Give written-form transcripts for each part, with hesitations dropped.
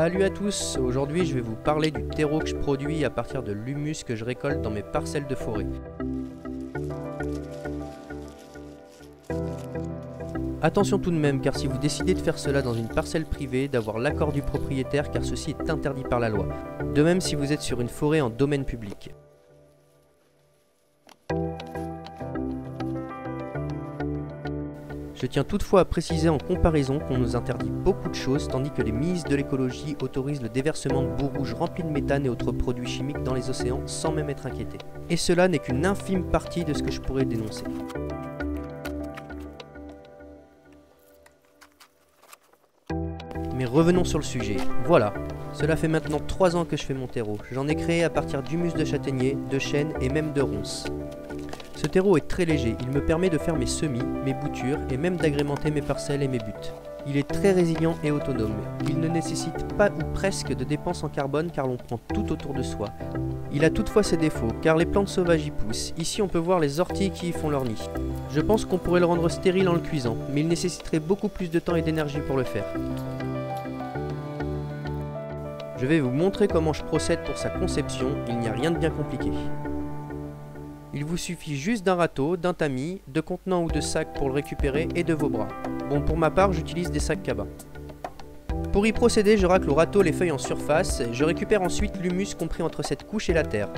Salut à tous, aujourd'hui je vais vous parler du terreau que je produis à partir de l'humus que je récolte dans mes parcelles de forêt. Attention tout de même, car si vous décidez de faire cela dans une parcelle privée, d'avoir l'accord du propriétaire car ceci est interdit par la loi. De même si vous êtes sur une forêt en domaine public. Je tiens toutefois à préciser en comparaison qu'on nous interdit beaucoup de choses tandis que les ministres de l'écologie autorisent le déversement de boues rouges remplis de méthane et autres produits chimiques dans les océans sans même être inquiétés. Et cela n'est qu'une infime partie de ce que je pourrais dénoncer. Mais revenons sur le sujet. Voilà, cela fait maintenant 3 ans que je fais mon terreau. J'en ai créé à partir d'humus de châtaignier, de chêne et même de ronces. Ce terreau est très léger, il me permet de faire mes semis, mes boutures et même d'agrémenter mes parcelles et mes buts. Il est très résilient et autonome. Il ne nécessite pas ou presque de dépenses en carbone car l'on prend tout autour de soi. Il a toutefois ses défauts car les plantes sauvages y poussent. Ici on peut voir les orties qui y font leur nid. Je pense qu'on pourrait le rendre stérile en le cuisant, mais il nécessiterait beaucoup plus de temps et d'énergie pour le faire. Je vais vous montrer comment je procède pour sa conception, il n'y a rien de bien compliqué. Il vous suffit juste d'un râteau, d'un tamis, de contenants ou de sacs pour le récupérer et de vos bras. Bon, pour ma part, j'utilise des sacs cabas. Pour y procéder, je racle au râteau les feuilles en surface, je récupère ensuite l'humus compris entre cette couche et la terre.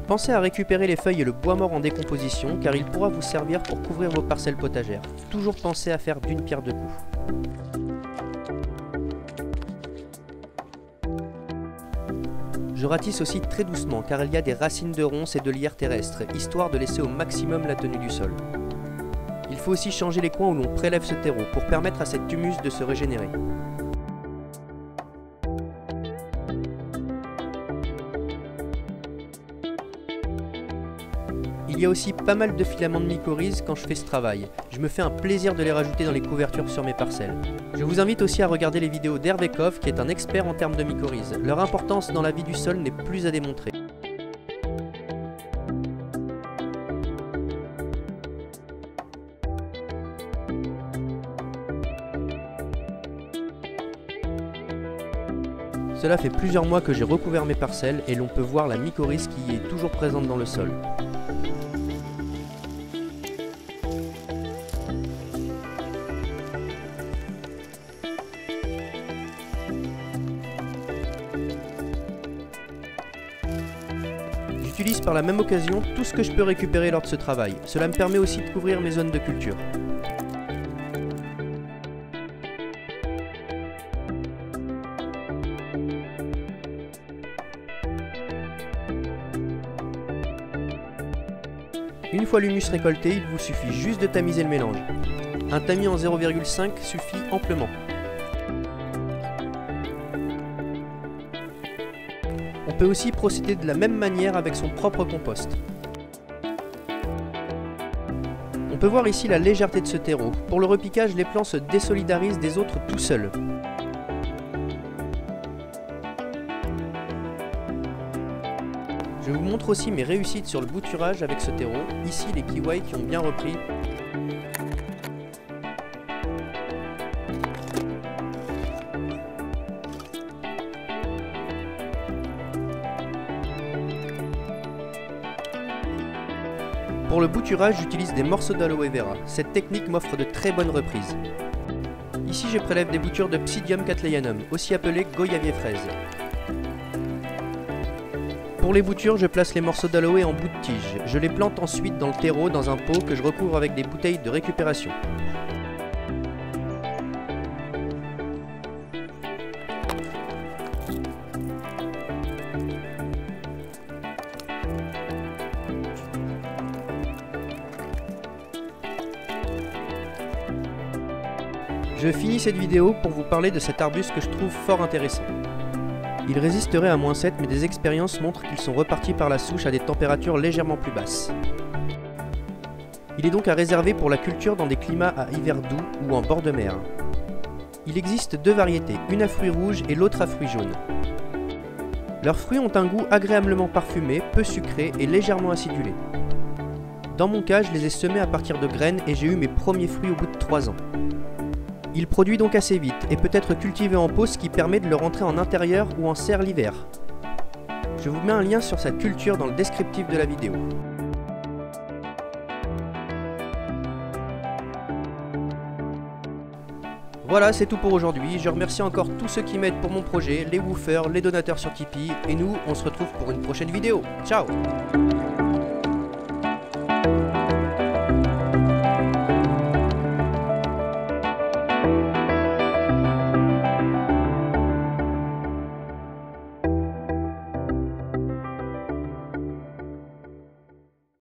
Pensez à récupérer les feuilles et le bois mort en décomposition car il pourra vous servir pour couvrir vos parcelles potagères. Toujours pensez à faire d'une pierre deux coups. Je ratisse aussi très doucement car il y a des racines de ronces et de lierre terrestre, histoire de laisser au maximum la tenue du sol. Il faut aussi changer les coins où l'on prélève ce terreau pour permettre à cet humus de se régénérer. Il y a aussi pas mal de filaments de mycorhizes quand je fais ce travail. Je me fais un plaisir de les rajouter dans les couvertures sur mes parcelles. Je vous invite aussi à regarder les vidéos d'Hervé Koff qui est un expert en termes de mycorhizes. Leur importance dans la vie du sol n'est plus à démontrer. Cela fait plusieurs mois que j'ai recouvert mes parcelles et l'on peut voir la mycorhize qui est toujours présente dans le sol. J'utilise par la même occasion tout ce que je peux récupérer lors de ce travail. Cela me permet aussi de couvrir mes zones de culture. Une fois l'humus récolté, il vous suffit juste de tamiser le mélange. Un tamis en 0,5 suffit amplement. On peut aussi procéder de la même manière avec son propre compost. On peut voir ici la légèreté de ce terreau. Pour le repiquage, les plants se désolidarisent des autres tout seuls. Je vous montre aussi mes réussites sur le bouturage avec ce terreau. Ici les kiwis qui ont bien repris. Pour le bouturage, j'utilise des morceaux d'aloe vera. Cette technique m'offre de très bonnes reprises. Ici, je prélève des boutures de Psydium cattleyanum, aussi appelé goyavier fraise. Pour les boutures, je place les morceaux d'aloe en bout de tige. Je les plante ensuite dans le terreau dans un pot que je recouvre avec des bouteilles de récupération. Je finis cette vidéo pour vous parler de cet arbuste que je trouve fort intéressant. Il résisterait à -7 mais des expériences montrent qu'ils sont repartis par la souche à des températures légèrement plus basses. Il est donc à réserver pour la culture dans des climats à hiver doux ou en bord de mer. Il existe deux variétés, une à fruits rouges et l'autre à fruits jaunes. Leurs fruits ont un goût agréablement parfumé, peu sucré et légèrement acidulé. Dans mon cas, je les ai semés à partir de graines et j'ai eu mes premiers fruits au bout de 3 ans. Il produit donc assez vite et peut être cultivé en pot, ce qui permet de le rentrer en intérieur ou en serre l'hiver. Je vous mets un lien sur cette culture dans le descriptif de la vidéo. Voilà, c'est tout pour aujourd'hui. Je remercie encore tous ceux qui m'aident pour mon projet, les woofers, les donateurs sur Tipeee, et nous, on se retrouve pour une prochaine vidéo. Ciao!